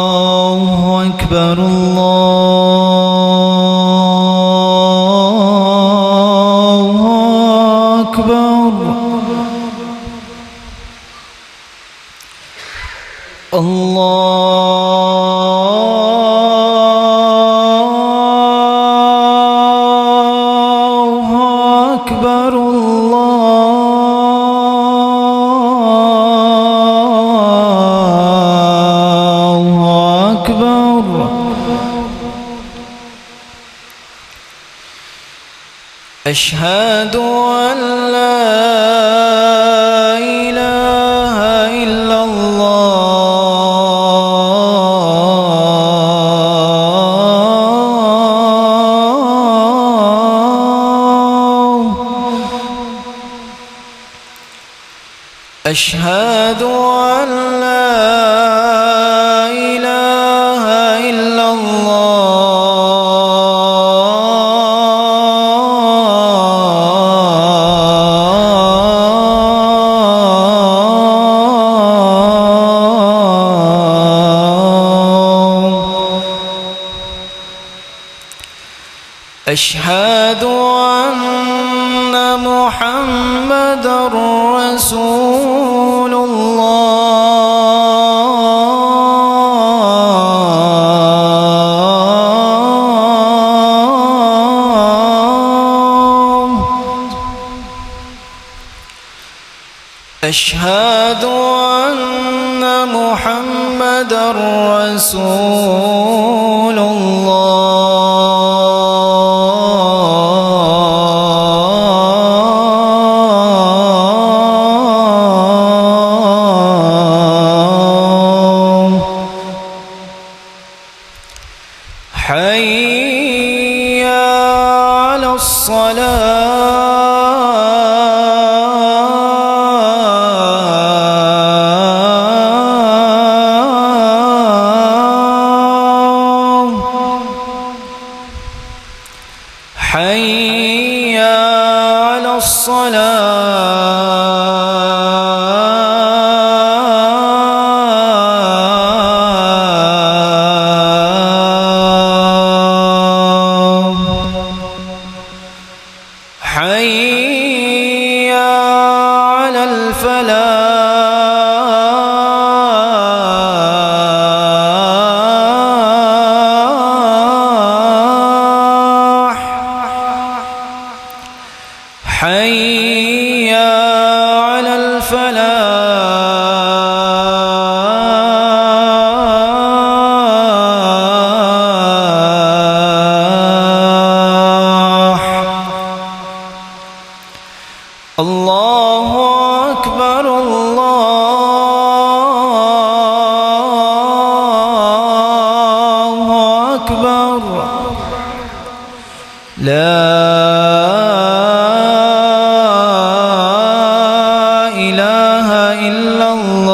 الله أكبر الله أكبر الله أكبر الله أكبر أشهد أن لا إله إلا الله أشهد أن لا إله إلا أشهد أن محمدًا رسول الله أشهد أن محمدًا رسول حي على الصلاة حي على حي على الفلاح حي على الفلاح الله أكبر الله أكبر لا إله إلا الله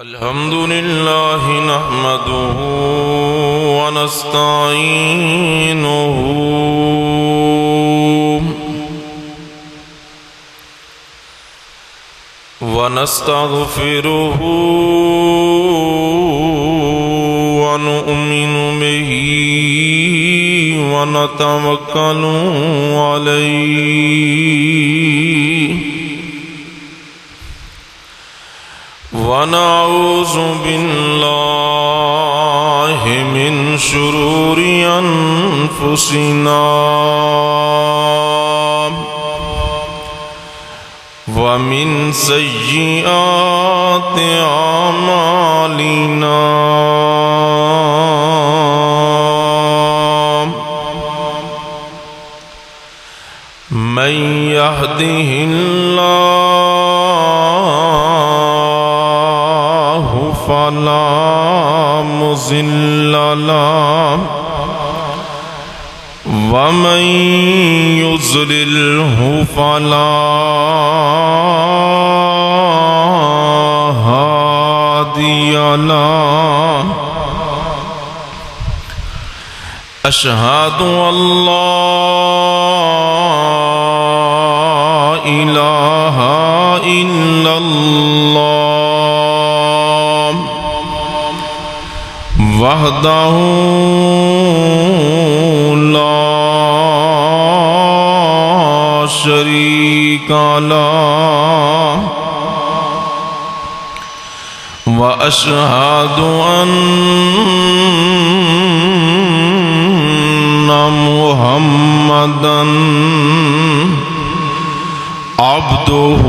الحمد لله نحمده ونستعينه ونستغفره ونؤمن به ونتوكل عليه ونعوذ بالله من شرور أنفسنا ومن سيئات أعمالنا من يهده الله فلا مضل له ومن يضلله فلا هادي هادي له أشهد أن لا إله إلا الله وحده لا شريك له وأشهد أن محمدًا عبده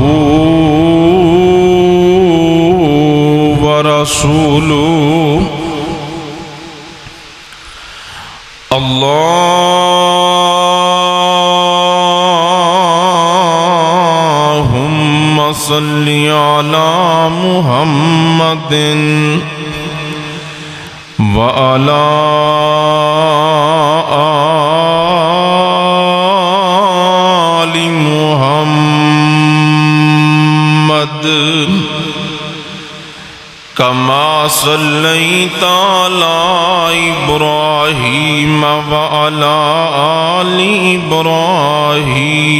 ورسوله اللهم صل على محمد وعلى آل محمد كما صليت على إبراهيم وعلى آل إبراهيم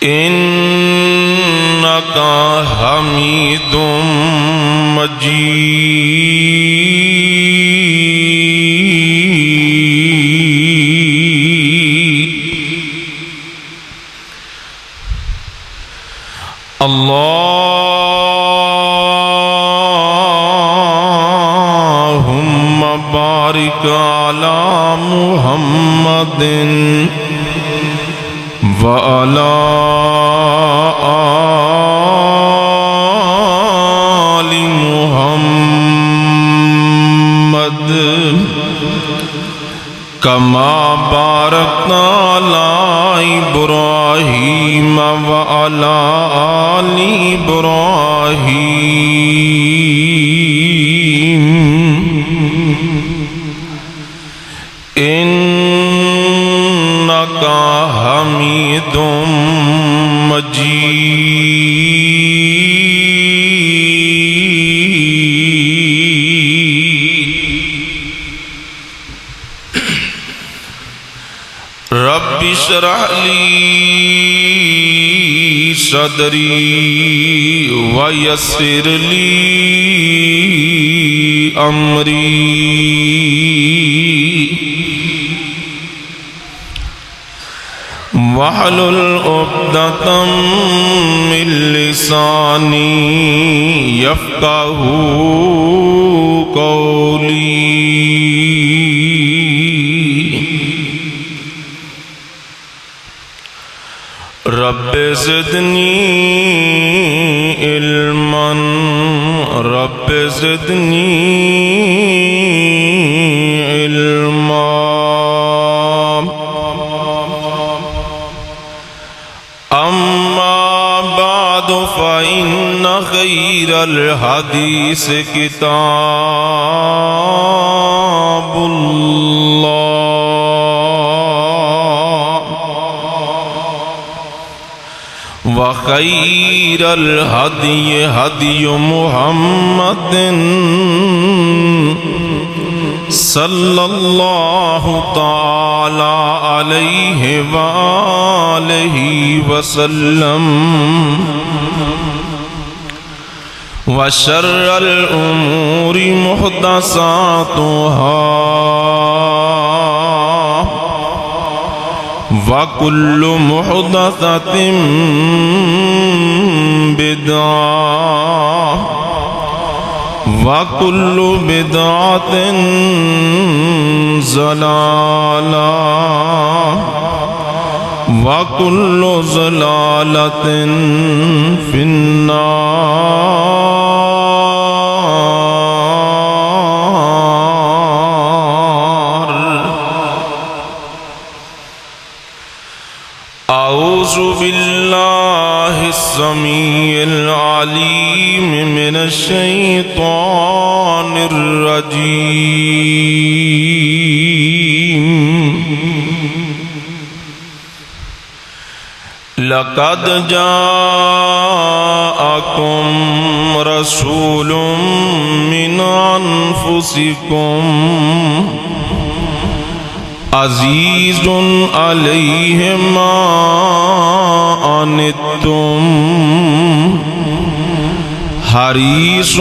إنك حميد مجيد اللهم بارك على محمد وعلى آل محمد كما باركت على إبراهيم وعلى آل إبراهيم إنك حميد مجيد رب اشرح لي صدري ويسر لي أمري واحلل عقدة من لساني يفقهوا قولي رب زدني علما رب زدني علما أما بعد فإن خير الحديث كتاب الله وخير الهدي هدي محمد صلى الله تعالى عليه وآله وسلم وشر الأمور محدثاتها وكل محدثة بدعة وكل بدعة ضلالة وكل ضلالة في النار. أعوذ بالله السميع العليم من الشيطان الرجيم. لقد جاءكم رسول من أنفسكم عزيز عليه ما عنتم حريص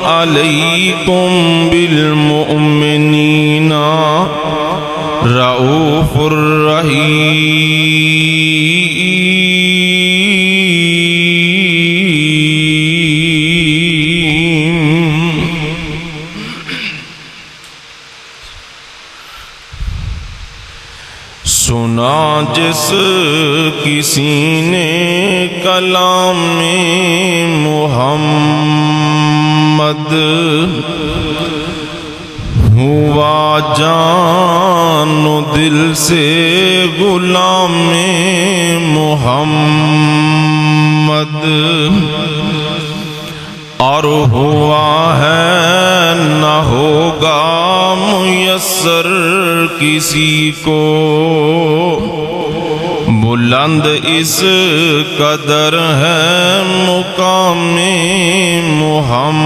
عليكم بالمؤمنين رؤوف رحيم. سنا جس کسی نے کلام محمد ہوا جان و دل سے غلام محمد اور ہوا ہے نہ ہوگا میسر کسی کو بلند اس قدر ہے مقام محمد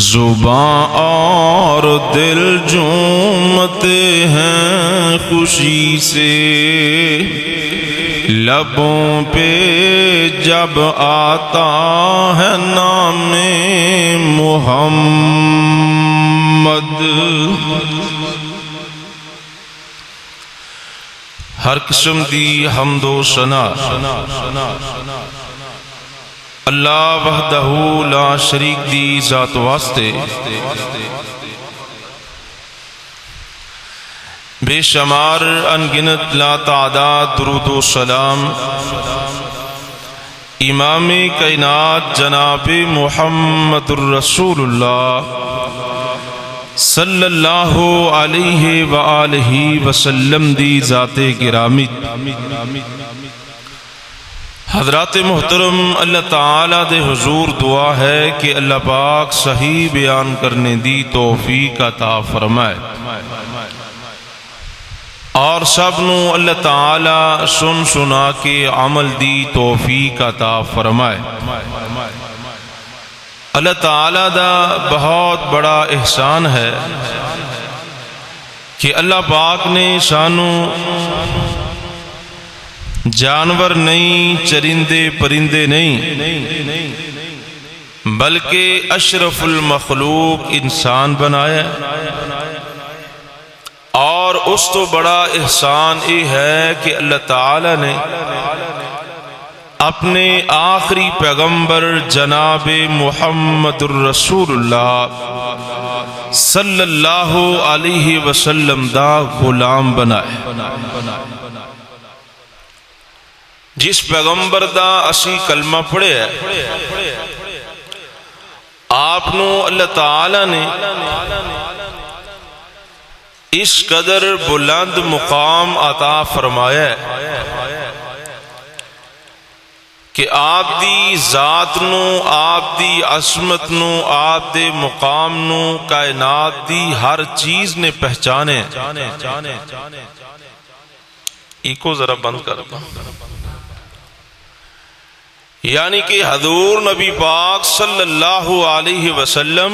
زباں اور دل جھومتے ہیں خوشی سے لبوں پہ جب آتا ہے نام محمد. ہر قسم دی حمد و ثنا اللہ وحدہ لا شریک دی ذات واسطے بے شمار انگنت لا تعداد درود و سلام امام کائنات جناب محمد الرسول اللہ صلی اللہ علیہ وآلہ وسلم دی ذات گرامی. حضرات محترم، اللہ تعالیٰ دے حضور دعا ہے کہ اللہ پاک صحیح بیان کرنے دی توفیق عطا فرمائے اور سب نو اللہ تعالیٰ سن سنا کے عمل دی توفیق عطا فرمائے. اللہ تعالیٰ دا بہت بڑا احسان ہے کہ اللہ پاک نے سانو جانور نہیں، چرندے پرندے نہیں، بلکہ اشرف المخلوق انسان بنایا. اور اس تو بڑا احسان یہ ہے کہ اللہ تعالی نے اپنے آخری پیغمبر جناب محمد الرسول اللہ صلی اللہ علیہ وسلم دا غلام بنائے. جس پیغمبر دا اسی کلمہ پڑھے ہے آپ نو اللہ تعالی نے اس قدر بلند مقام عطا فرمایا ہے کہ آپ دی ذات نو، آپ دی عظمت نو، آپ دے مقام نو کائنات دی ہر چیز نے پہچانے. ایکو ذرا بند کر دو. یعنی کہ حضور نبی پاک صلی اللہ علیہ وسلم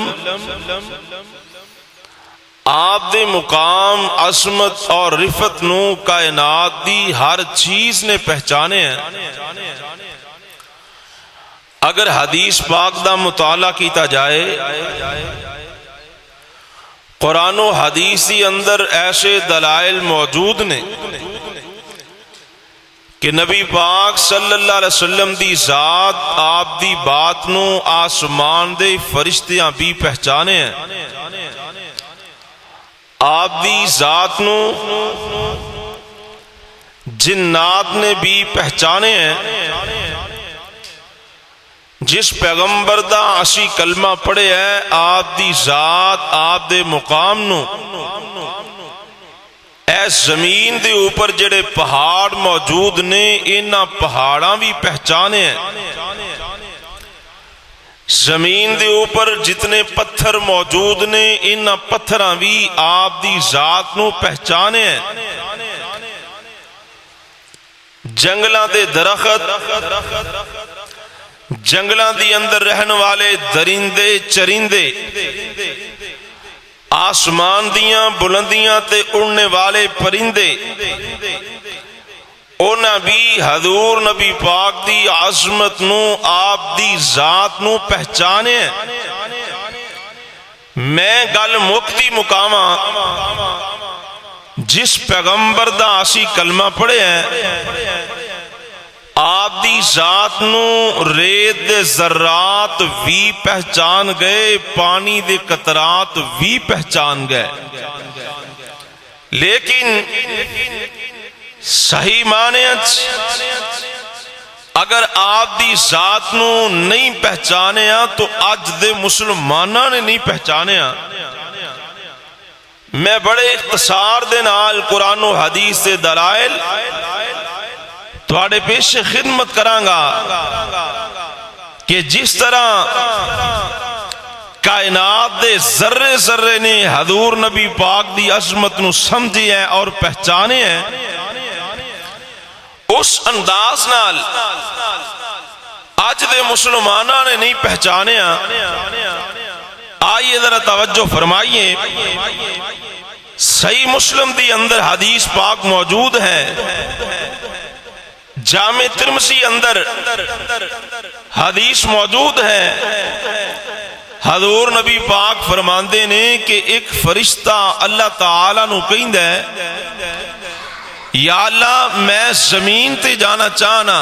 آپ دے مقام، عظمت اور رفت نو کائنات دی ہر چیز نے پہچانے ہیں. اگر حدیث پاک دا مطالعہ کیتا جائے، قرآن و حدیث دی اندر ایسے دلائل موجود نے کہ نبی پاک صلی اللہ علیہ وسلم دی ذات، آپ دی بات نو آسمان دے فرشتیاں بھی پہچانے ہیں. آپ دی ذات نو جنات نے بھی پہچانے ہیں. جس پیغمبر دا اسی کلمہ پڑھے ہے، آپ دی ذات، آپ دے مقام نو اے زمین دے اوپر جڑے پہاڑ موجود نے، انہاں پہاڑاں بھی پہچانے ہیں. زمین دے اوپر جتنے پتھر موجود نے، انہاں پتھراں بھی آپ دی ذات نو پہچانے ہیں. جنگلاں دے درخت، جنگلاں دی اندر رہن والے درندے چرندے، آسمان دیاں بلندیاں تے اڑنے والے پرندے، اونا بھی حضور نبی پاک دی عظمت نو، آپ دی ذات نو پہچانے ہیں۔ میں گل مکتی مقامہ جس پیغمبر دا اسی کلمہ پڑھے ہیں، آپ دی ذات نو ریت دے ذرات بھی پہچان گئے، پانی دے قطرات بھی پہچان گئے، لیکن صحیح معنی اگر آپ دی ذات نو نہیں پہچانیا تو اج دے مسلماناں نے نہیں پہچانیا۔ میں بڑے اختصار دے نال قرآن و حدیث سے دلائل تواڈے پیش خدمت کرانگا کہ جس طرح کائنات دے ذرے ذرے نے حضور نبی پاک دی عظمت نو سمجھی ہے اور پہچانے ہیں، اس انداز نال آج دے مسلمانہ نے نہیں پہچانے ہیں۔ آئیے ذرا توجہ فرمائیے، صحیح مسلم دی اندر حدیث پاک موجود ہے، جامع ترمذی اندر حدیث موجود ہے، حضور نبی پاک فرماندے نے کہ ایک فرشتہ اللہ تعالیٰ نو کہندا ہے، یا اللہ میں زمین تے جانا چاہنا۔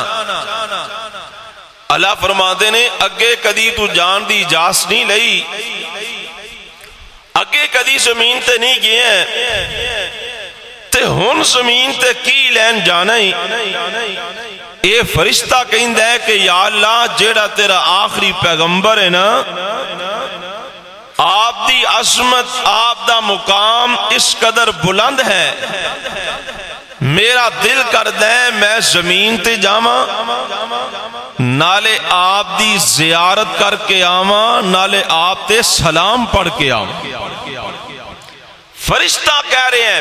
اللہ فرماندے نے اگے کدی تو جان دی اجازت نہیں لئی، اگے کدی زمین تے نہیں گئے تے ہن زمین تے کی لین جانا ہی؟ اے فرشتہ کہندا ہے کہ یا اللہ جیڑا تیرا آخری پیغمبر ہے نا، آپ دی عظمت، آپ دا مقام اس قدر بلند ہے، میرا دل کردا ہے میں زمین تے جاواں، نالے آپ دی زیارت کر کے آواں، نالے آپ تے سلام پڑھ کے آواں۔ فرشتہ کہہ رہے ہیں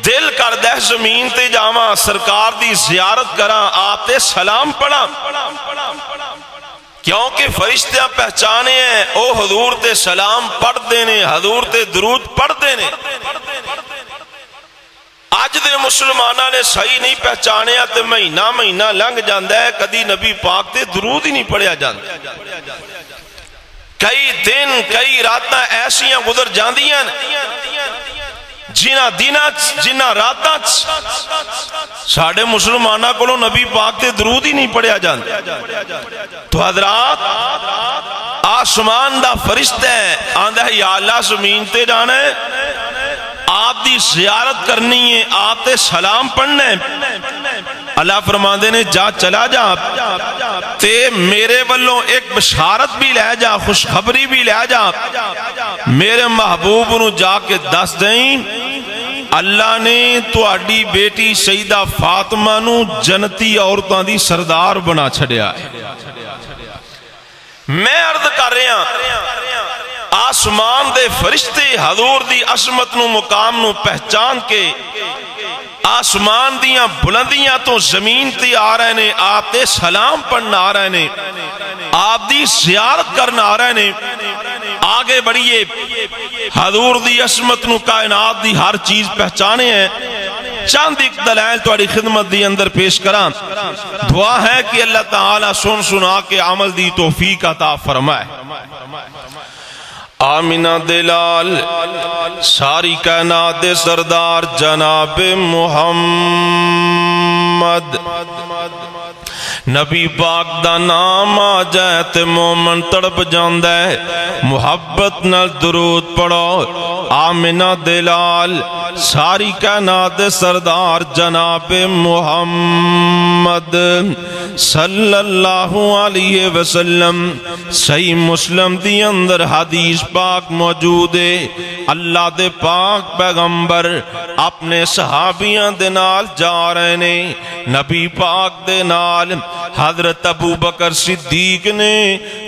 دل کردا ہے زمین تے جاواں، سرکار دی زیارت کراں، آپ تے سلام پڑھاں، کیونکہ فرشتے پہچانے ہیں او حضور تے سلام پڑھ دینے، حضور تے درود پڑھ دینے۔ آج دے مسلمانہ نے صحیح نہیں پہچانے تے مہینہ مہینہ لنگ جاندہ ہے، کدی نبی پاک تے درود ہی نہیں پڑھیا جاندہ، کئی دن کئی راتاں ایسیاں گزر جاندیاں جنہ راتاں ساڑھے مسلمانہ کو نبی پاک تے درود ہی نہیں پڑھیا جاندہ۔ تو حضرات آسمان دا فرشتہ ہے، آندہ ہے یا اللہ زمین تے جانا ہے، آپ دی زیارت کرنی ہے، آپ تے سلام پڑھنا ہے۔ اللہ فرماندے نے جا چلا جا تے میرے والوں ایک بشارت بھی لے جا، خوشخبری بھی لے جا، میرے محبوب نو جا کے دس دیں اللہ نے تواڈی بیٹی سیدہ فاطمہ نو جنتی عورتاں دی سردار بنا چھڑیا ہے۔ میں عرض کر رہا آسمان دے فرشتے حضور دی عظمت نو مقام نو پہچان کے آسمان دیاں بلندیاں تو زمین تے آ رہے نے، آپ تے سلام پڑھنا آ رہے نے، آپ دی زیارت کرنا آ رہے نے۔ آگے بڑھئے، حضور دی عظمت نو کائنات دی ہر چیز پہچانے ہیں۔ چند ایک دلائل تواڈی خدمت دی اندر پیش کراں، دعا ہے کہ اللہ تعالیٰ سن سنا کے عمل دی توفیق عطا فرمائے۔ آمینہ دلال ساری کائنات دے سردار جناب محمد، نبی پاک دا نام آ جائے تے مومن تڑپ جاندہ ہے، محبت نال درود پڑھو۔ آمینہ دلال ساری کائنات دے سردار جناب محمد صلی اللہ علیہ وسلم۔ صحیح مسلم دی اندر حدیث پاک موجود ہے، اللہ دے پاک پیغمبر اپنے صحابیاں دے نال جا رہے نے، نبی پاک دے نال حضرت ابو بکر صدیق نے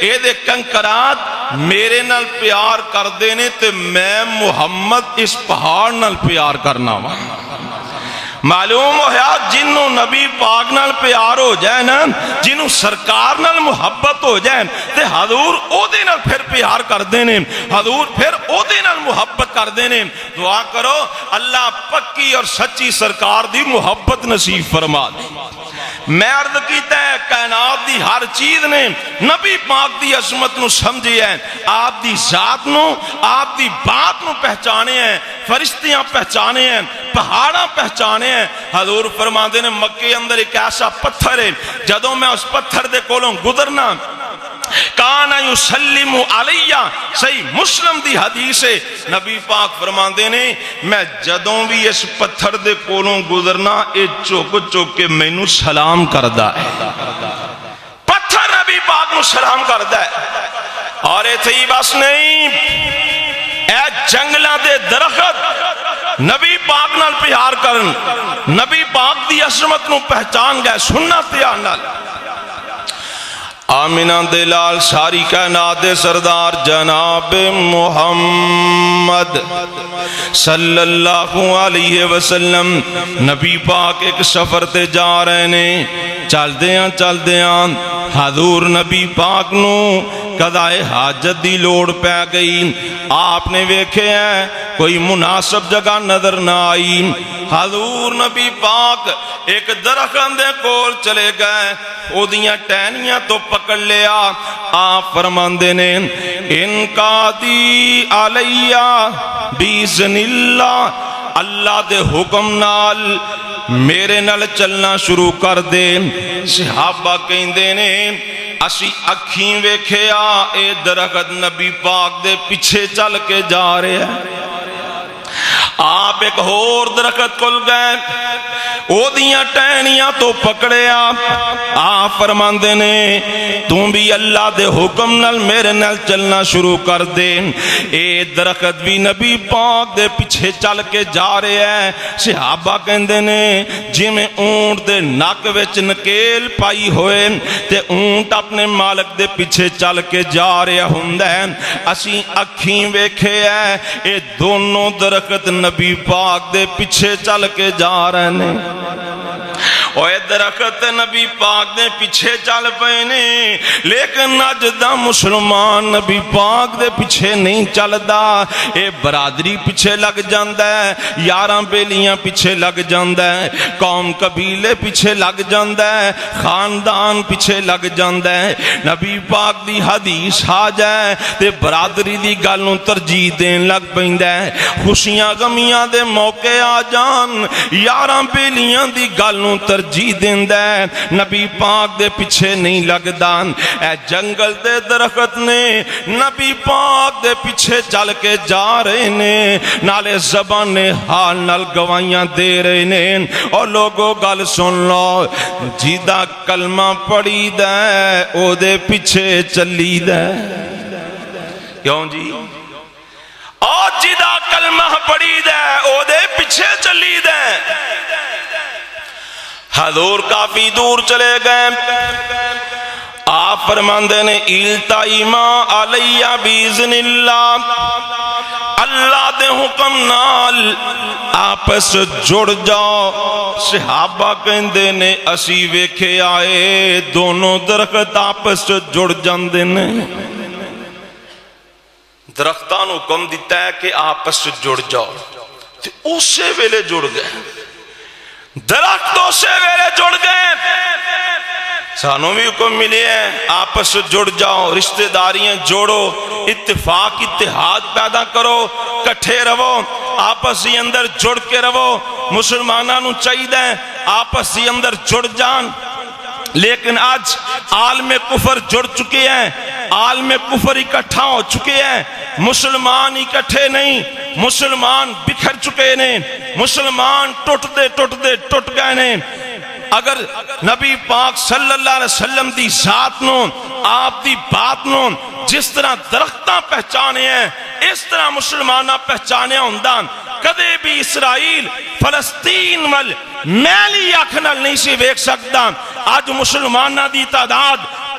اے دے کنکرات میرے نال پیار کردے نے تے میں محمد اس پہاڑ نال پیار کرنا وا معلوم ہویا جنوں نبی پاک نال پیار ہو جائے نا جنوں سرکار نال محبت ہو جائے تے حضور او دے نال پھر پیار کر دینے حضور پھر او دے نال محبت کر دینے دعا کرو اللہ پکی اور سچی سرکار دی محبت نصیب فرما دے میں عرض کیتا ہے کائنات دی ہر چیز نے نبی پاک دی عظمت نو سمجھی ہے آپ دی ذات نو آپ دی بات نو پہچانے ہیں فرشتیاں پہچانے ہیں پہاڑاں پہچانے ہیں حضور فرماندے نے مکے اندر ایک ایسا پتھر ہے جدوں میں اس پتھر دے کولوں گزرنا کانا یسلم علیہ صحیح مسلم دی حدیث ہے نبی پاک فرماندے نے میں جدوں بھی اس پتھر دے کولوں گزرنا اے چوک چوک کے مینوں سلام کردا ہے پتھر نبی پاک نو سلام کردا ہے اور ایتھے ہی بس نہیں اے جنگلاں دے درخت نبی پاک نال پیار کرن نبی پاک دی عظمت نو پہچان گئے سنت دھیان نال آمینہ دلال ساری کائنات سردار جناب محمد صلی اللہ علیہ وسلم نبی پاک ایک سفر تے جا رہے نے چل دیاں حضور نبی پاک نو قضائے حاجت دی لوڑ پہ گئی آپ نے ویکھے ہیں کوئی مناسب جگہ نظر نہ آئی حضور نبی پاک ایک درخت دے کول چلے گئے او دیاں ٹہنیاں تو پکڑ لیا آپ فرماندے نے ان کا دی علیہ بیزن اللہ اللہ دے حکم نال میرے نال چلنا شروع کر دے صحابہ کہندے نے اسی اکھیں ویکھیا اے درخت نبی پاک دے پیچھے چل کے جا رہے ہیں آپ ایک اور درخت کل گئے او دیاں ٹہنیاں تو پکڑیا آپ فرماندے نے تم بھی اللہ دے حکم نال میرے نال چلنا شروع کر دے اے درخت بھی نبی پاک دے پیچھے چل کے جا رہے ہیں صحابہ کہندے نے جی میں اونٹ دے نک وچ نکیل پائی ہوئے تے اونٹ اپنے مالک دے پیچھے چل کے جا رہے ہوندا ہے اسی اکھیں ویکھے ہے اے دونوں درخت نبی پاک دے پیچھے چل کے جا رہے ہیں اور درخت نبی پاک دے پیچھے چل پئے نے لیکن اج دا مسلمان نبی پاک دے پیچھے نہیں چلدا اے برادری پیچھے لگ جاندا ہے یاراں بیلیاں پیچھے لگ جاندا ہے قوم قبیلے پیچھے لگ جاندا ہے خاندان پیچھے لگ جاندا ہے نبی پاک دی حدیث آ جائے تے برادری دی گل نوں ترجیح دین لگ پیندا ہے خوشیاں غمیاں دے موقع آ جان یاراں بیلیاں دی گل نوں ترجیح دیندا ہے نبی پاک دے پیچھے نہیں لگدا اے جنگل دے درخت نے نبی پاک دے پیچھے چل کے جا رہے نے نالے زبان حال نال گواہیاں دے رہے نے اور لوگوں گل سن لو جیدہ کلمہ پڑھی دے او دے پیچھے چلی دے کیوں جی اور جیدہ کلمہ پڑھی دے او دے پیچھے چلی دے حضور کافی دور چلے گئے آپ فرماندے نے التئیما علیہ بیزن اللہ اللہ دے حکم نال آپس جڑ جاؤ صحابہ کہندے نے اسی ویکھے آئے دونوں درخت آپس جڑ جاندے نے درختان حکم دیتا ہے کہ آپس جڑ جاؤ تے اسے ویلے جڑ گئے درختوں سے ویلے جڑ گئے سانوں بھی حکم ملے ہیں آپس جڑ جاؤ رشتہ داریاں جوڑو اتفاق اتحاد پیدا کرو کٹھے رہو آپس ہی اندر جڑ کے رہو مسلمانوں نو چاہیے آپس ہی اندر جڑ جان لیکن آج عالم کفر جڑ چکے ہیں عالم کفر اکٹھا ہو چکے ہیں مسلمان اکٹھے نہیں مسلمان بکھر چکے نے مسلمان ٹوٹ دے گئے نے اگر نبی پاک صلی اللہ علیہ وسلم دی ذات نو آپ دی بات نو جس طرح درختاں پہچانے ہیں اس طرح مسلمانہ پہچانے ہوندان کدے بھی اسرائیل فلسطین وال میلی اکھ نال نہیں سی ویکھ سکدا آج مسلمانہ دی تعداد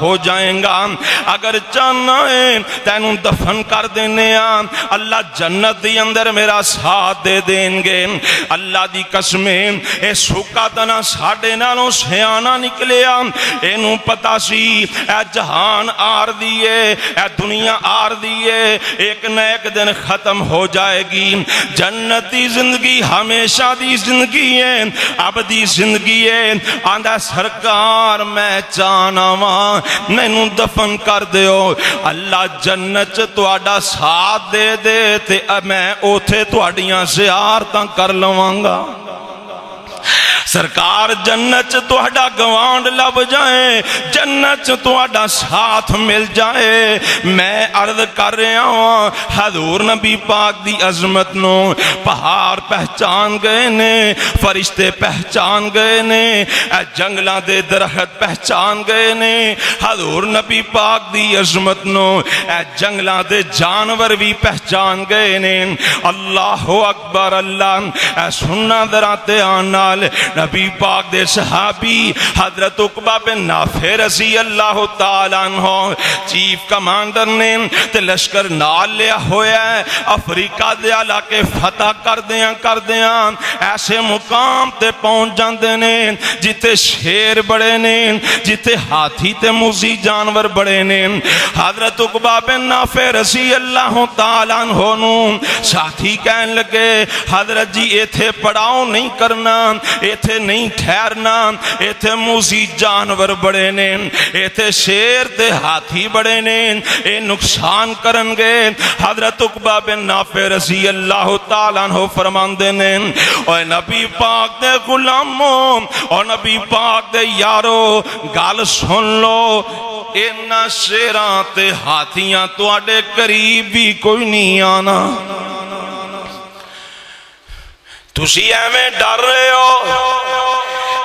ہو جائیں گا، اگر چاہنا ہے تینوں دفن کر دینے اللہ جنت دی اندر میرا ساتھ دے دیں گے۔ اللہ دی قسمیں اے سوکا تنا ساڑے نالوں سیانا نکلیا، اینوں پتا سی اے جہان آر دیئے، اے دنیا آر دیئے، ایک نہ ایک دن ختم ہو جائے گی۔ جنتی زندگی ہمیشہ دی زندگی ہے، ابدی زندگی ہے۔ آندھا سرکار میں چاہنا ماں مینوں دفن کر دیو، اللہ جنت تو آڈا ساتھ دے دے تے میں اوتھے تو آڈیاں زیارتاں کر لوانگا۔ سرکار جنت تو اڈا گوانڈ لب جائے، جنت تو اڈا ساتھ مل جائے۔ میں عرض کر رہا ہوں حضور نبی پاک دی عظمت نو پہاڑ پہچان گئے نے، فرشتے پہچان گئے نے، اے جنگلاں دے درخت پہچان گئے نے، حضور نبی پاک دی عظمت نو اے جنگلاں دے جانور بھی پہچان گئے نے۔ اللہ اکبر اللہ، اے سننا دراتے آنال نبی پاک دے صحابی حضرت عقبہ بن نافع رضی اللہ تعالیٰ عنہ چیف کمانڈر نے تے لشکر نال لیا ہویا ہے، افریقہ دے علاقے فتح کر دیاں ایسے مقام تے پہنچ جاندے نے جتے شیر بڑے نے، جتے ہاتھی تے موذی جانور بڑے نے۔ حضرت عقبہ بن نافع رضی اللہ تعالیٰ عنہ نو ساتھی کہن لگے حضرت جی ایتھے پڑاؤ نہیں کرنا، ایتھے نہیں ٹھہرنا، ایتھے موذی جانور بڑے نے، ایتھے شیر تے ہاتھی بڑے نے، اے نقصان کرن گے۔ حضرت عقبہ بن نافع رضی اللہ تعالیٰ عنہ فرماندے نے اے نبی پاک دے غلاموں اور نبی پاک دے یارو گل سن لو، اینا شیراں تے ہاتھیاں تواڈے قریب بھی کوئی نہیں آنا۔ تسی ایویں ڈر رہے ہو،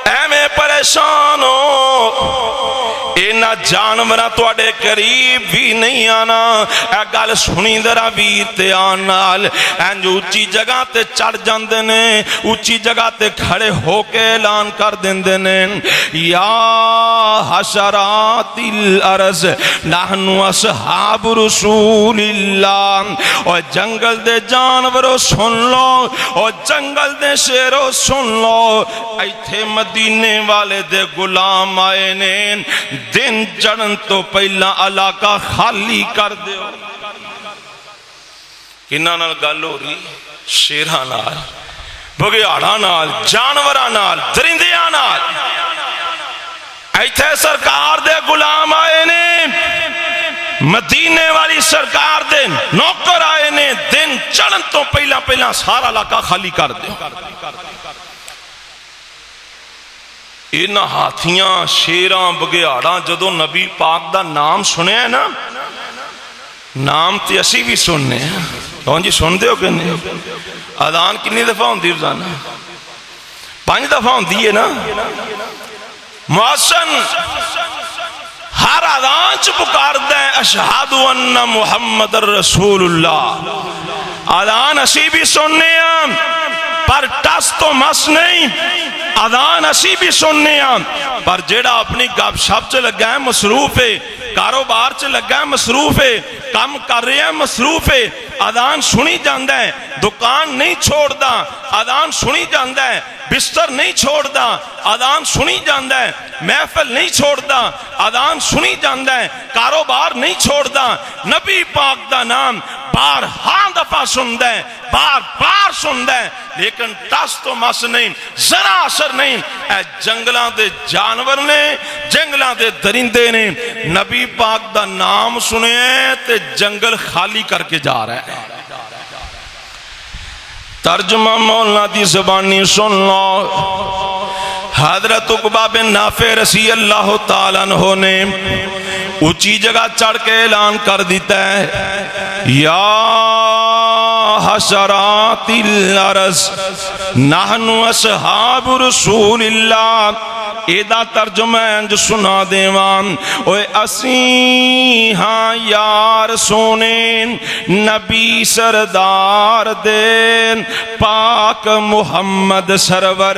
ایویں پریشان ہو، اینا جانوراں تواڈے قریب بھی نہیں آنا۔ اے گل سنی ذرا ویر تے آن نال، انج اونچی جگہ تے چڑھ جاندے نے، اونچی جگہ تے کھڑے ہو کے اعلان کر دیندے نے یا حشرات الارض نحن اصحاب رسول اللہ۔ اور جنگل دے جانوروں سن لو، اور جنگل دے شیروں سن لو، ایتھے مدینے والے دے غلام آئے نے، دن چڑھن تو پہلا علاقہ خالی کر دیو۔ کنہاں نال گل ہو رہی؟ شیراں نال، بگیاڑاں نال، جانوراں نال، درندیاں نال۔ ایتھے سرکار دے غلام آئے نے، مدینے والی سرکار دے نوکر آئے نے، دن چڑھن تو پہلا سارا علاقہ خالی کر دیو۔ اینا ہاتھیاں شیراں بگیاڑاں جدو نبی پاک دا نام سنے ہیں نا، نام تے اسی بھی سننے ہیں، کون جی سن دے ہو کہ نہیں؟ اذان کنی دفعہ ہوں دی روزانہ؟ 5 دفعہ ہوں دیئے نا۔ مؤذن ہر اذان چ پکار دیں اشہد ان محمد رسول اللہ۔ اذان اسی بھی سننے ہیں پر ٹس تو مس نہیں، اذان اسی بھی سننے ہیں پر جیڑا اپنی گپ شپ چ لگا ہے مصروف ہے، کاروبار چ لگا ہے مصروف ہے، کام کر رہے ہیں مصروف ہے، اذان سنی جاندہ ہے، دکان نہیں چھوڑ دا، اذان سنی جاندہ ہے، بستر نہیں چھوڑ دا، اذان سنی جاندہ ہے، محفل نہیں چھوڑ دا، اذان سنی جاندہ ہے، کاروبار نہیں چھوڑ دا۔ نبی پاک دا نام بار ہاں دفعہ سندہ ہے، بار بار سندہ ہے، لیکن ٹس تو مس نہیں، ذرا اثر نہیں۔ اے جنگلاں دے جانور نے، جنگلاں دے درندے نے نبی پاک دا نام سنے تے جنگل خالی کر کے جا رہا ہے۔ ترجمہ مولانا دی زبانی سن لو۔ حضرت عقبہ بن نافع رضی اللہ تعالیٰ عنہ نے اونچی جگہ چڑھ کے اعلان کر دیتا ہے یا حشرات الارض نحن اصحاب رسول اللہ۔ ਇਹਦਾ ਤਰਜਮਾ ਇੰਜ ਸੁਣਾ ਦੇਵਾਂ ਓਏ ਅਸੀਂ ਹਾਂ ਯਾਰ ਸੋਨੇ ਨਬੀ ਸਰਦਾਰ ਦੇ ਪਾਕ ਮੁਹੰਮਦ ਸਰਵਰ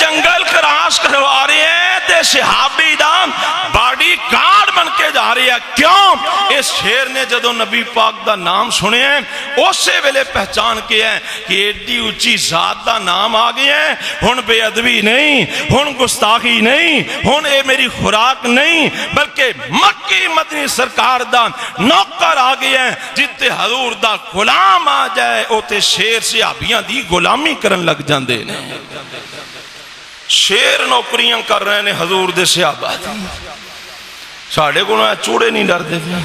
جنگل کراس کروا رہے ہیں تے صحابی دام باڈی گارڈ بن کے جا رہے ہیں. کیوں؟ اس شیر نے جدو نبی پاک دا نام سنے ہیں اسے ویلے پہچان کے ہیں کہ ایڈی اچھی ذات دا نام آ گیا ہے. ہن بے ادبی نہیں، ہن گستاخی نہیں، ہن اے میری خوراک نہیں، بلکہ مکی مدنی سرکار دا نوکر آ گئے ہیں. جتے حضور دا غلام آ جائے اوتے شیر صحابیاں دی غلامی کرن لگ جاندے نے. شیر نوکریاں کر رہے ہیں حضور دے صحابہ دی. ساڑھے کو چوڑے نہیں ڈر دے پہ.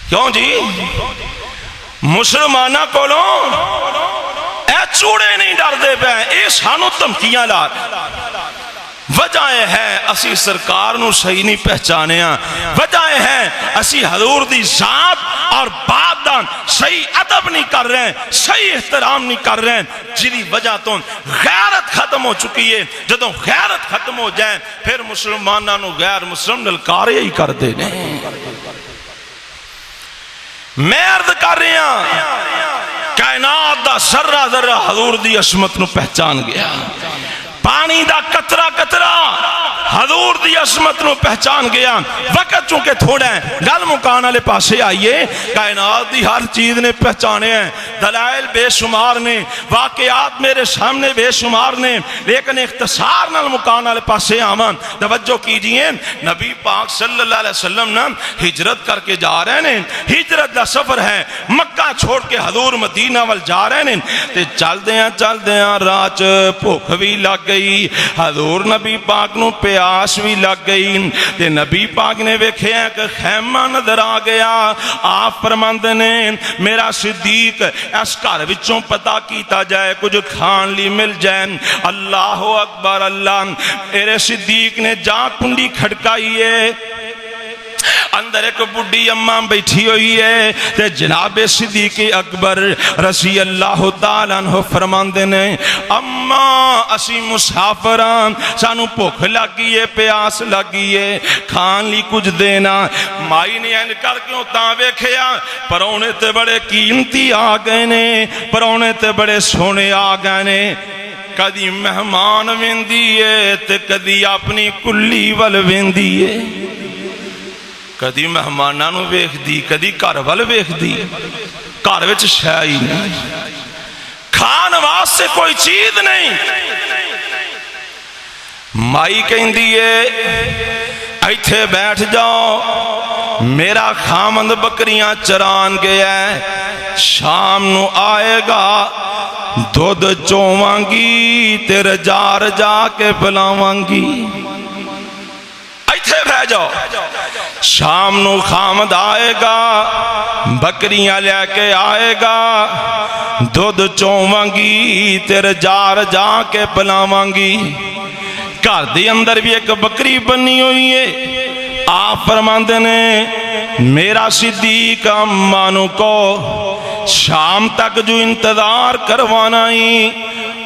کیوں جی؟ مسلمانہ کولوں اے چوڑے نہیں ڈر دے پہ. اے سانو تمکیاں لا وجہ ہے اسی سرکار نو صحیح نہیں پہچانے ہیں. وجہ ہے اسی حضور دی ذات اور بات دا صحیح ادب نہیں کر رہے ہیں، صحیح احترام نہیں کر رہے ہیں، جی وجہ تو غیرت ختم ہو چکی ہے. جدو غیرت ختم ہو جائے پھر مسلمانوں نو غیر مسلم نلکارے ہی کر دے نے. میں عرض کر رہے ہیں کائنات دا ذرہ ذرہ حضور دی عظمت نو پہچان گیا. پانی دا قطرہ قطرہ حضور دی عظمت نو پہچان گیا. وقت چونکہ تھوڑا ہے گل مکان والے پاسے آئیے. کائنات دی ہر چیز نے پہچانے ہیں، دلائل بے شمار نے، واقعات میرے سامنے بے شمار نے، لیکن اختصار نال مکان والے پاسے آواں. توجہ کیجئے، نبی پاک صلی اللہ علیہ وسلم نا ہجرت کر کے جا رہے ہیں. ہجرت دا سفر ہے، مکہ چھوڑ کے حضور مدینہ وال جا رہے ہیں. تے چل دیاں راہ چ بھوک بھی لگ گئی. حضور نبی پاک نو پیاس بھی لگ گئی. تے نبی پاک نے ویکھیا کہ خیمہ نظر آ گیا. آپ فرماندے نے میرا صدیق اس گھر وچوں پتہ کیتا جائے کچھ کھان لی مل جائے. اللہ اکبر اللہ. میرے صدیق نے جا کنڈی کھڑکائی ہے، اندر ایک بڑی اماں بیٹھی ہوئی ہے. تے جناب صدیق اکبر رضی اللہ تعالیٰ عنہ فرماندے نے اماں اسی مسافران سانو بھوک لگی ہے، پیاس لگی ہے، کھان لی کچھ دینا. مائی نے این کر کے تاں ویکھیا پرونے تے بڑے قیمتی آ گئے نے، پرونے تے بڑے سونے آ گئے نے. کدی مہمان ویندی ہے تے کدی اپنی کلی ول ویندی ہے. کدی مہماناں نو ویکھ دی، کدی گھر ول ویکھ دی. گھر وچ شے ہی نہیں، کھان واسطے کوئی چیز نہیں. مائی کہندی ہے ایتھے بیٹھ جاؤ، میرا خامند بکریاں چران گیا ہے، شام نو آئے گا دودھ چوواں گی تیرے جار جا کے پلاواں گی. ایتھے بہ جاؤ، شام نو خامد آئے گا، بکریاں لے کے آئے گا، دودھ چوواں گی تیرے جار جا کے پلاواں گی. گھر دے اندر بھی ایک بکری بنی ہوئی ہے. آپ فرماندے نے میرا صدیق امانو کو شام تک جو انتظار کروانا ہی،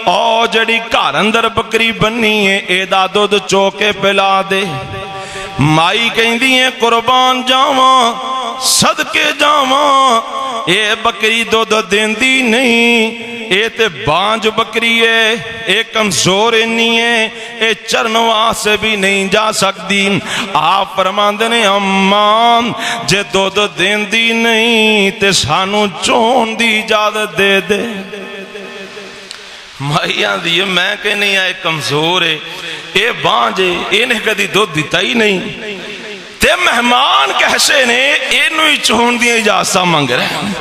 او جڑی گھر اندر بکری بنی ہے ایدہ دودھ چوکے پلا دے. مائی کہندی ہے قربان جاواں صدقے جاواں، اے بکری دودھ دیندی نہیں، اے تے بانج بکری ہے، اے کمزور نہیں ہے، اے چرنوا سے بھی نہیں جا سکتی. آپ فرماندے نے اماں جے دودھ دیندی نہیں تے سانو چون دی اجازت دے دے. مائیاں دی میں کہ نہیں آئے کمزور ہے، اے بانجے انہیں کدی دودھ دیتا ہی نہیں، تے مہمان کیسے نے انہوں ہی چون دی اجازت مانگ رہے ہیں.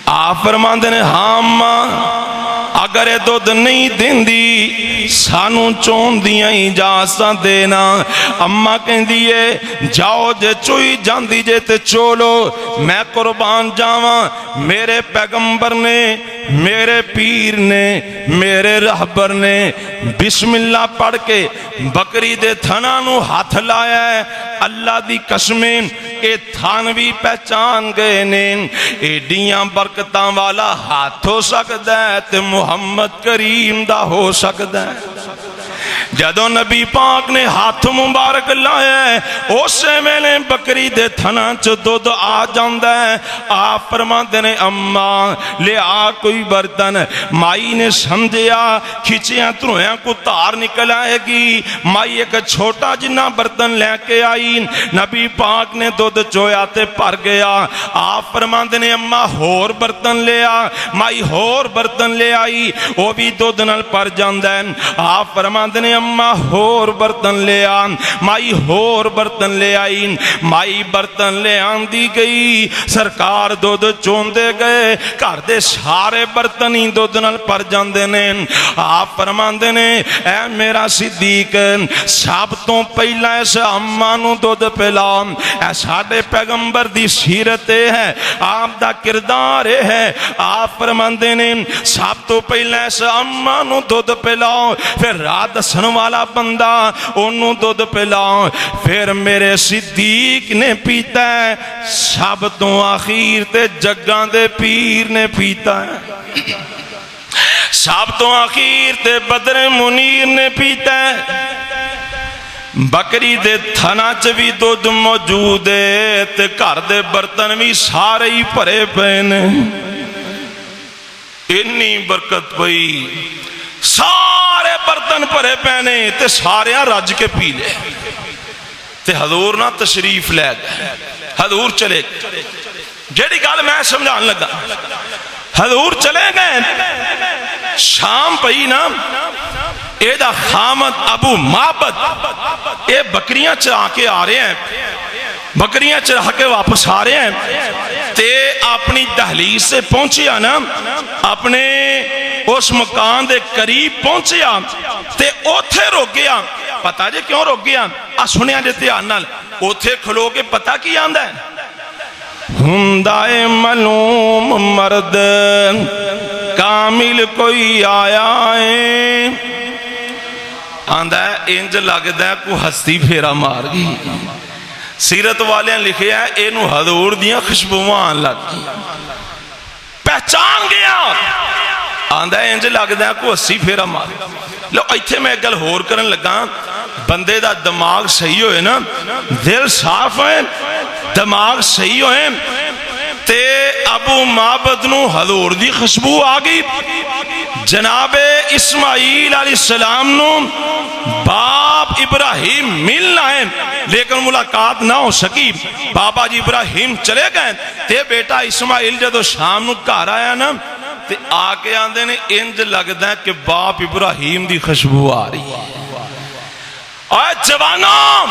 آپ فرماندے نے ہاں ماں اگر اے دودھ نہیں دین دی سانو چون دیاں اجازت دینا. اماں کہیں دیئے جاؤ جے چوئی جان دیجے تے چولو، میں قربان جاواں میرے پیغمبر نے، میرے پیر نے، میرے رہبر نے بسم اللہ پڑھ کے بکری دے تھنا نو ہاتھ لایا ہے. اللہ دی قسمیں اے تھان بھی پہچان گئے نے ایڈیاں برکتاں والا ہاتھ ہو سکتا ہے تے محمد کریم دا ہو سکتا ہے. جدوں نبی پاک نے ہاتھ مبارک لایا اسی ویلے بکری دے تھنا چ دودھ آ جاندا ہے. آپ فرماندے نے اماں لیا کوئی برتن. مائی نے سمجھیا کھچیاں ترویاں کو تار نکل آئے گی. مائی ایک چھوٹا جنا برتن لے کے آئی. نبی پاک نے دودھ چویا تے بھر گیا. آپ فرماندے نے اماں ہور برتن لیا. مائی ہور برتن لے آئی وہ بھی دودھ نال بھر جاندا ہے. آپ فرماندے نے اماں ہور برتن لے آ. مائی ہور برتن لے آئی. مائی برتن لے آندی گئی. سرکار دودھ چوندے گئے. گھر دے سارے برتن ہی دودھ نال بھر جاندے نے. آپ فرماندے نے اے میرا صدیق سب تو پہلا اس اماں نو دودھ پلا. اے ساڈے پیغمبر دی سیرت ہے, آپ دا کردار ہے. آپ فرماندے نے سب تو پہلا اس اماں نو دودھ پلاؤ, پھر رات دسن والا بندہ انہوں دودھ پلاؤ, پھر میرے صدیق نے پیتا ہے, سب تو آخیر تے جگاں دے پیر نے پیتا ہے, سب تو آخیر تے بدر منیر نے پیتا ہے. بکری دے تھنا چ بھی دودھ موجود ہے تے گھر دے برتن بھی سارے ہی بھرے پے نے. انی برکت پئی, سارے برتن بھرے پے نے تے سارے رج کے پی لے. تے حضور نہ تشریف لے گئے. حضور چلے گئے. جیڑی گل میں سمجھان لگا, حضور چلے گئے. شام پئی نا, اے دا خامد ابو معبد اے بکریاں چرا کے آ رہے ہیں, بکریاں چرا کے واپس آ رہے ہیں. تے اپنی دہلیز سے پہنچیا نا, اپنے اس مکان دے قریب پہنچیا تے اوتھے رک گیا. پتا جے کیوں رک گیا؟ سنیا جے دھیان نال. اوتھے کھلو کے پتا کی آندا ہے, ہندائے ملوم مرد کامل کوئی آیا ہے. آندا ہے انج لگدا ہے کو ہستی پھیرا مار گئی. سیرت والے لکھے ہے اینو حضور دیاں خوشبوواں لگ پہچان گیا. آندا ہے انج لگدا ہے کو ہستی پھیرا مار. لو ایتھے میں گل ہور کرن لگا, بندے دا دماغ صحیح ہوئے نا, دل صاف ہوئے, دماغ صحیح ہوئے, تے ابو معبد نو حضور دی خوشبو آ گئی. جناب اسماعیل علیہ السلام نو باپ ابراہیم ملنا ہے لیکن ملاقات نہ ہو سکی. بابا جی ابراہیم چلے گئے تے بیٹا اسماعیل جدو شام نو گھر آیا نا تے آ کے آندے نے انج لگدا ہے کہ باپ ابراہیم دی خوشبو آ رہی ہے. اے جوانوں,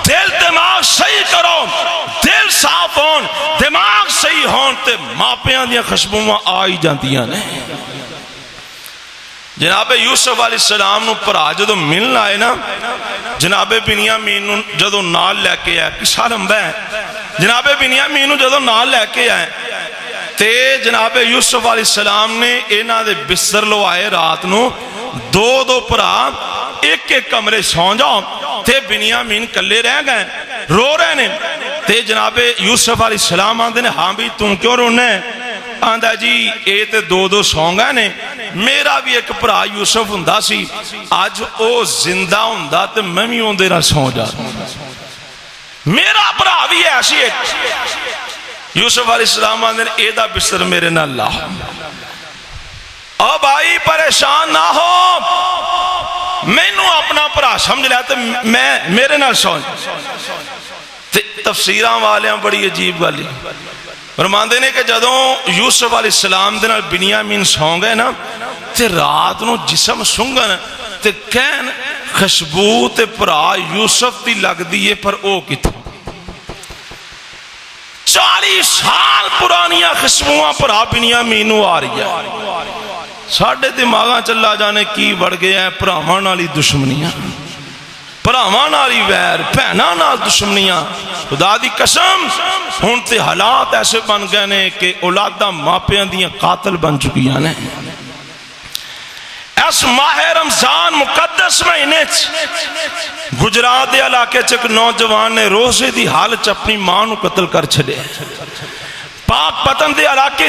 دل دماغ صحیح کرو, دل صاف ہون, دماغ صحیح ہون تے ماپیاں دیاں خوشبوواں آئی جاندیاں نے. جناب یوسف علیہ السلام نو پرا جدو ملنا آئے نا, جناب بنیامین نو جدو نال لے کے آئے, قصہ لمبا ہے. جناب بنیامین نو جدو نال لے کے آئے تے جناب یوسف علیہ السلام نے اینا دے بستر لو آئے رات نو, دو دو پرا ایک ایک کمرے سو جاؤ تے بنیامین کلے رہ گئے, رو رہے نے. تے جناب یوسف علیہ السلام آندے نے ہاں بھی تم کیوں رونے؟ آندہ جی اے تے دو دو سو گئے نے, میرا بھی ایک پرا یوسف ہندہ سی, آج او زندہ ہندہ تے میں بھی ہوندے نہ سو جا. میرا پرا بھی ہے ایسی ایک. یوسف علیہ السلام آندے نے اے دا بستر میرے نہ اللہ. او بھائی پریشان نہ ہو, میں نو اپنا پرا سمجھ لیا تے میں میرے نہ سو. تفسیران والیاں بڑی عجیب والی فرماندے نے کہ جدوں یوسف علیہ السلام دے نال بنیامین سو گئے نا تے رات نو جسم سنگن تے کہن خوشبو تے پرا یوسف دی لگ دیئے پر او کتھوں. 40 سال پرانیاں خوشبوواں پرا بنیامین نو آ رہی ہے. ساڑھے دماغاں چلا جانے کی بڑھ گیا ہے پراواں نالی دشمنیاں, پراواں نالی ویر, بہناں نال دشمنیاں. خدا دی قسم ہن تے حالات ایسے بن گئے نے کہ اولاداں ماپیاں دیاں قاتل بن چکیاں نے. اس ماہ رمضان مقدس مہینے گجرات دے علاقے چک نوجوان نے روزے دی حالت اپنی ماں نو قتل کر چھڑے. پاک پتن دے علاقے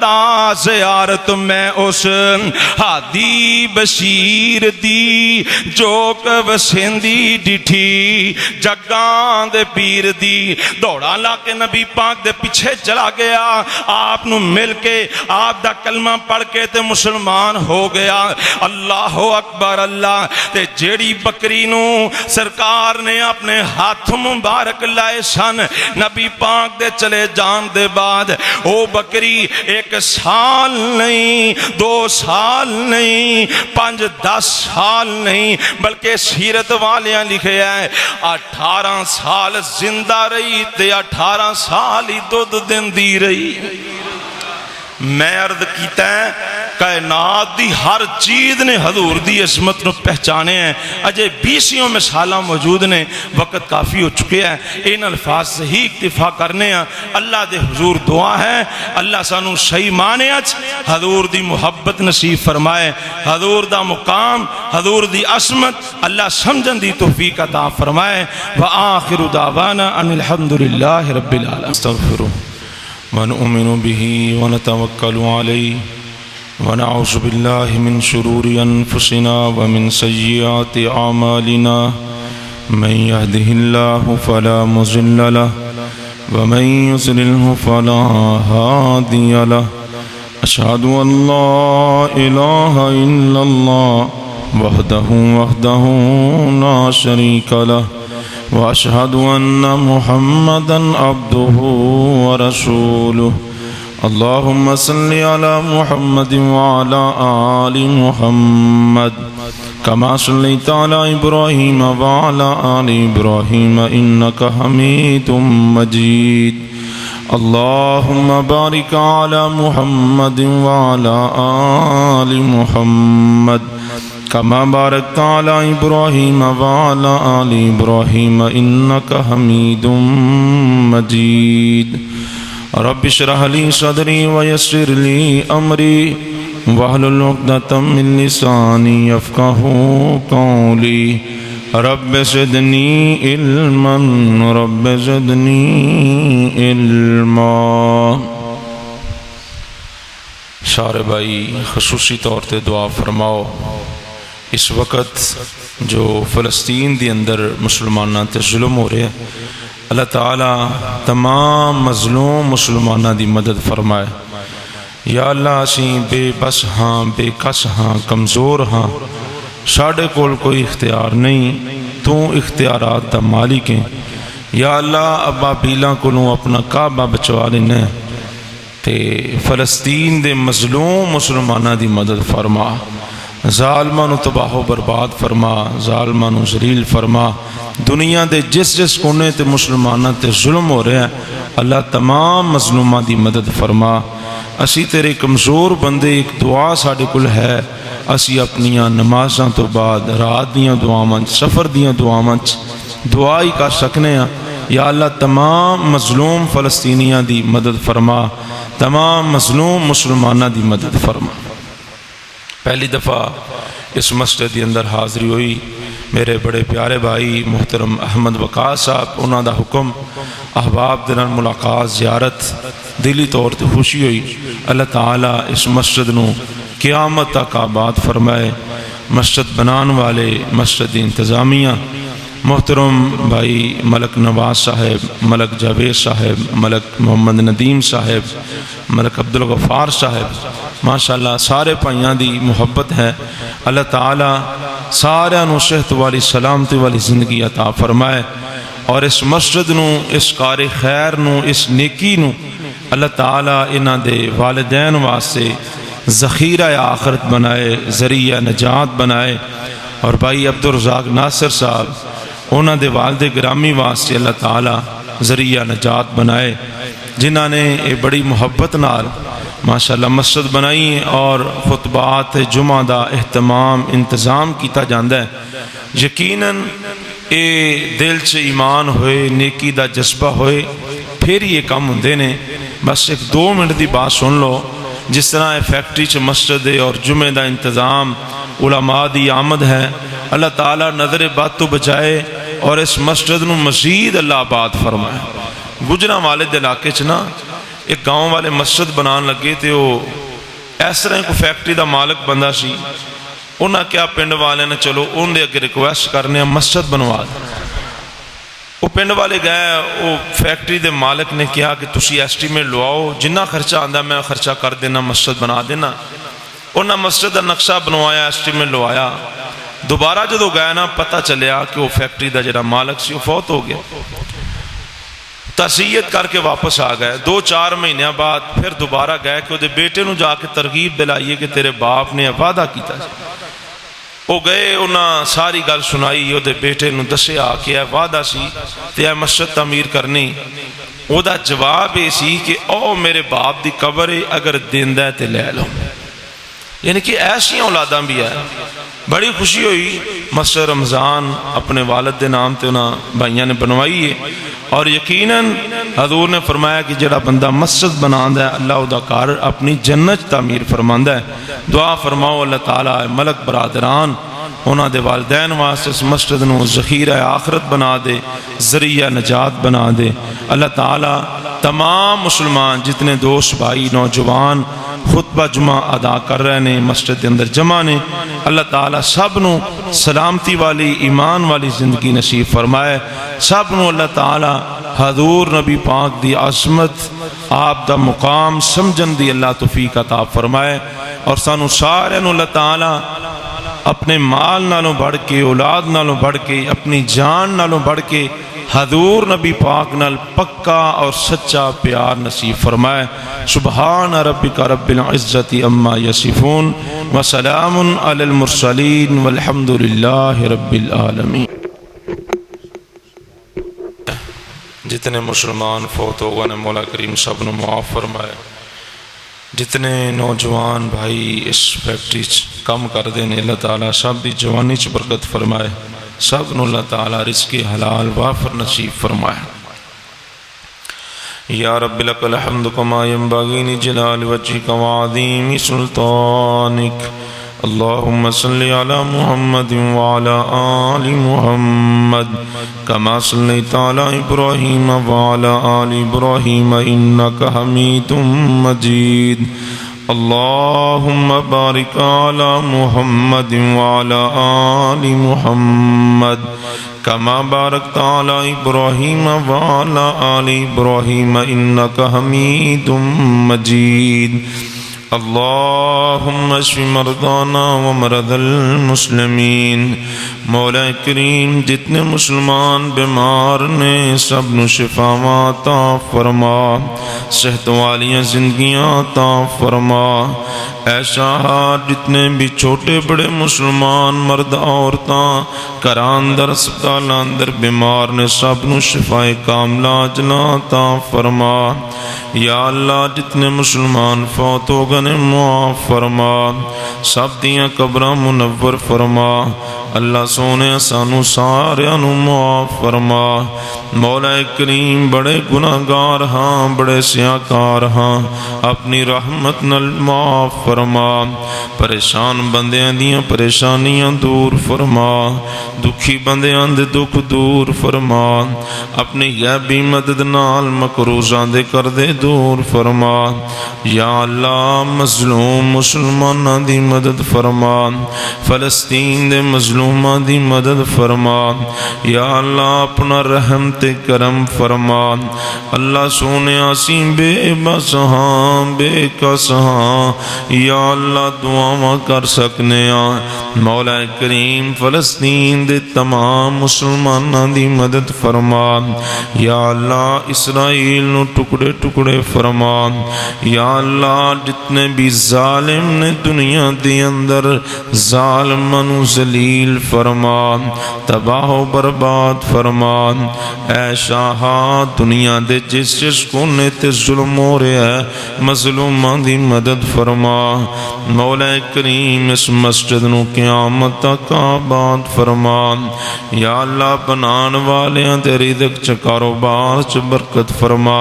کردا زیارت میں اس ہادی بشیر دی جو وسیندی ڈٹھی جگاں دے پیر دی دوڑا لا کے نبی پاک دے پیچھے چلا گیا آپ نو مل کے آپ دا کلمہ پڑھ کے تے مسلمان ہو گیا اللہ اکبر اللہ تے جیڑی بکری نو سرکار نے اپنے ہاتھ مبارک لائے سن نبی پاک دے چلے جان دے بعد او بکری 1 سال نہیں 2 سال نہیں 5-10 سال نہیں بلکہ سیرت والیاں لکھے ہے 18 سال زندہ رہی تے 18 سال ہی دودھ دن دی رہی میں عرض کیتا ہے کائنات دی ہر چیز نے حضور دی عظمت نو پہچانے ہیں اجے 20 میں سالہ موجود نے وقت کافی ہو چکے ہیں ان الفاظ سے ہی اکتفا کرنے ہیں اللہ دے حضور دعا ہے اللہ سانو صحیح معنی اچ حضور دی محبت نصیب فرمائے حضور دا مقام حضور دی عظمت اللہ سمجھن دی توفیق عطا فرمائے وآخر دعوانا ان الحمدللہ رب العالمین استغفروا ونؤمن به ونتوكل عليه ونعوذ بالله من شرور أنفسنا ومن سيئات أعمالنا من يهده الله فلا مضل له ومن يضلل فلا هادي له أشهد أن لا إله إلا الله وحده لا شريك له وأشهد أن محمدًا عبده ورسوله اللهم صل على محمد وعلى آل محمد كما صليت على إبراهيم وعلى آل إبراهيم إنك حميد مجيد اللهم بارك على محمد وعلى آل محمد كما باركت على إبراهيم وعلى آل إبراهيم إنك حميد مجيد رب اشرح لي صدري ويسر لي أمري واحلل عقدة من لساني يفقهوا قولي رب زدني علما رب زدني علما شارع بھائی خصوصی طور تے دعا فرماؤ اس وقت جو فلسطین دی اندر مسلمانوں تے ظلم ہو رہے ہیں اللہ تعالیٰ تمام مظلوم مسلمانوں دی مدد فرمائے یا اللہ اسی بے بس ہاں بے کس ہاں کمزور ہاں ساڑھے کول کوئی اختیار نہیں تو اختیارات دا مالک ہیں یا اللہ ابا بیلاں کو اپنا کعبہ بچوا لینا تے فلسطین دے مظلوم مسلمانوں دی مدد فرما ظالماں نو تباہ و برباد فرما ظالماں نو ذلیل فرما دنیا دے جس جس کونے تے مسلمانوں تے ظلم ہو رہے ہیں اللہ تمام مظلوماں دی مدد فرما اسی تیرے کمزور بندے ایک دعا ساڑھے کل ہے اسی اپنیاں نمازاں تو بعد رات دیاں دعاواں سفر دیاں دعاواں دعا ہی کر سکنے ہیں یا اللہ تمام مظلوم فلسطینیاں دی مدد فرما تمام مظلوم مسلمانہ دی مدد فرما پہلی دفعہ اس مسجد دی اندر حاضری ہوئی میرے بڑے پیارے بھائی محترم احمد وقاص صاحب انہاں دا حکم احباب دے نال ملاقات زیارت دلی طور تے خوشی ہوئی اللہ تعالیٰ اس مسجد نو قیامت تک آباد فرمائے مسجد بنان والے مسجد انتظامیہ محترم بھائی ملک نواز صاحب ملک جاوید صاحب ملک محمد ندیم صاحب ملک عبدالغفار صاحب ماشاءاللہ سارے پائیاں دی محبت ہے اللہ تعالیٰ سارے نو صحت والی سلامتی والی زندگی عطا فرمائے اور اس مسجد نو اس کار خیر نو اس نیکی نو اللہ تعالیٰ انہاں دے والدین واسطے ذخیرہ آخرت بنائے ذریعہ نجات بنائے اور بھائی عبدالرزاق ناصر صاحب انہاں دے والد گرامی واسطے اللہ تعالیٰ ذریعہ نجات بنائے جنہاں نے یہ بڑی محبت نال ماشاءاللہ مسجد بنائی اور خطبات جمعہ دا اہتمام انتظام کیتا جاندہ ہے یقیناً اے دل سے ایمان ہوئے نیکی دا جذبہ ہوئے پھر یہ کام ہوندے نے بس 1-2 منٹ دی بات سن لو جس طرح فیکٹری چ مسجد اور جمعہ دا انتظام علماء دی آمد ہے اللہ تعالیٰ نظر بد تو بچائے اور اس مسجد نو مزید اللہ آباد فرمائے گجرا والے دے علاقے چ نا ایک گاؤں والے مسجد بنان لگے تے وہ اس طرح کوئی فیکٹری دا مالک بندہ سی، انہاں کیا پنڈ والے نے چلو ان دے اگے ریکویسٹ کرنے مسجد بنوا دیں۔ وہ پنڈ والے گئے، وہ فیکٹری دے مالک نے کیا کہ تسی ایسٹیمیٹ لواؤ، جنہ خرچہ آندا میں خرچہ کر دینا، مسجد بنا دینا۔ انہاں مسجد دا نقشہ بنوایا، ایسٹیمیٹ لوایا۔ دوبارہ جدو گئے نا پتہ چلیا کہ وہ فیکٹری دا جڑا مالک سی وہ فوت ہو گیا۔ تعزیت کر کے واپس آ گئے۔ 2-4 مہینے بعد پھر دوبارہ گئے کہ وہ بیٹے نو جا کے ترغیب دلائیے کہ تیرے باپ نے وعدہ کیتا سی۔ وہ گئے، انہاں ساری گل سنائی، وہ بیٹے نو دسیا کہ اے وعدہ سی تے اے مسجد تعمیر کرنی۔ وہ دا جواب یہ سی کہ او میرے باپ دی قبر اگر دیندہ ہے تے لے لو۔ یعنی کہ ایسی اولاداں بھی ہے۔ بڑی خوشی ہوئی، مسجد رمضان اپنے والد دے نام تے انہاں بھائیاں نے بنوائی ہے، اور یقیناً حضور نے فرمایا کہ جڑا بندہ مسجد بناندا ہے اللہ دا گھر اپنی جنت تعمیر فرماندا ہے۔ دعا فرماؤ اللہ تعالیٰ ملک برادران انہاں دے والدین واسطے اس مسجد نو ذخیرہ آخرت بنا دے، ذریعہ نجات بنا دے۔ اللہ تعالیٰ تمام مسلمان جتنے دوست بھائی نوجوان خطبہ جمعہ ادا کر رہے ہیں مسجد کے اندر جمع نے، اللہ تعالیٰ سب نو سلامتی والی ایمان والی زندگی نصیب فرمائے۔ سب نو اللہ تعالیٰ حضور نبی پاک دی عظمت آپ دا مقام سمجھن دی اللہ توفیق عطا فرمائے، اور سانو سارے نو اللہ تعالیٰ اپنے مال نالوں بڑھ کے، اولاد نالوں بڑھ کے، اپنی جان نالوں بڑھ کے حضور نبی پاک نال پکا اور سچا پیار نصیب فرمائے۔ سبحان ربک رب العزت اما یصفون وسلام علی المرسلین والحمد للہ رب العالمین۔ جتنے مسلمان فوت ہو گئے مولا کریم سب نو معاف فرمائے۔ جتنے نوجوان بھائی اس فیکٹری کام کر دیں اللہ تعالیٰ سب دی جوانی چ برکت فرمائے، سب نو اللہ تعالیٰ رزق حلال وافر نصیب فرمائے۔ یا رب لک الحمد کما ینبغی لجلال وجهک وعظیم سلطانک۔ اللہم صلی علی محمد وعلی آل محمد کما صلیت علی ابراہیم وعلی آل ابراہیم انک حمید مجید۔ اللہم بارک علی محمد وعلی آل محمد کما بارکت علی ابراہیم وعلی آل ابراہیم انک حمید مجید۔ اللہم اشف مرضانا ومرضى المسلمین۔ مولا کریم جتنے مسلمان بیمار نے سب نو شفا عطا فرما، صحت والیاں زندگیاں عطا فرما۔ اے شاہ جتنے بھی چھوٹے بڑے مسلمان مرد عورتاں گھراں اندر ہسپتالاں اندر بیمار نے سب نو شفا کاملہ عاجلہ عطا فرما۔ یا اللہ جتنے مسلمان فوت ہو گئے معاف فرما، سب دیاں قبراں منور فرما۔ اللہ سونے سانو سارے نو معاف فرما۔ مولا کریم بڑے گناہگار ہاں، بڑے سیاکار ہاں، اپنی رحمت نال معاف فرما۔ پریشان بندیاں دیاں پریشانیاں دور فرما، دکھی بندیاں دے دکھ دور فرما۔ اپنی غیبی مدد نال مقروضاں دے کردے دور فرما۔ یا اللہ مظلوم مسلماناں دی مدد فرما، فلسطین دے مظلوماں دی مدد فرما۔ یا اللہ اپنا رحم تے کرم فرما۔ اللہ سونے آسیں بے بس ہاں، بے کس ہاں، یا اللہ دعاواں کر سکنے ہاں۔ مولا کریم فلسطین دے تمام مسلماناں دی مدد فرما۔ یا اللہ اسرائیل نو ٹکڑے ٹکڑے فرما۔ یا اللہ جتنے بھی ظالم نے دنیا دی اندر ظالماں نو ذلیل فرما، تباہ و برباد فرما۔ اے شاہ دنیا دے جس جس کونے تے ظلم ہو رہا ہے مظلوماں دی مدد فرما۔ مولا کریم اس مسجد نو قیامت تک آباد فرما۔ یا اللہ بنان والیاں دے رزق چ کاروبار چ برکت فرما،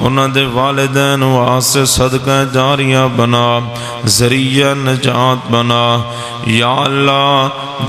انہاں دے والدین واسطے صدقہ جاریہ بنا، ذریعہ نجات بنا۔ یا اللہ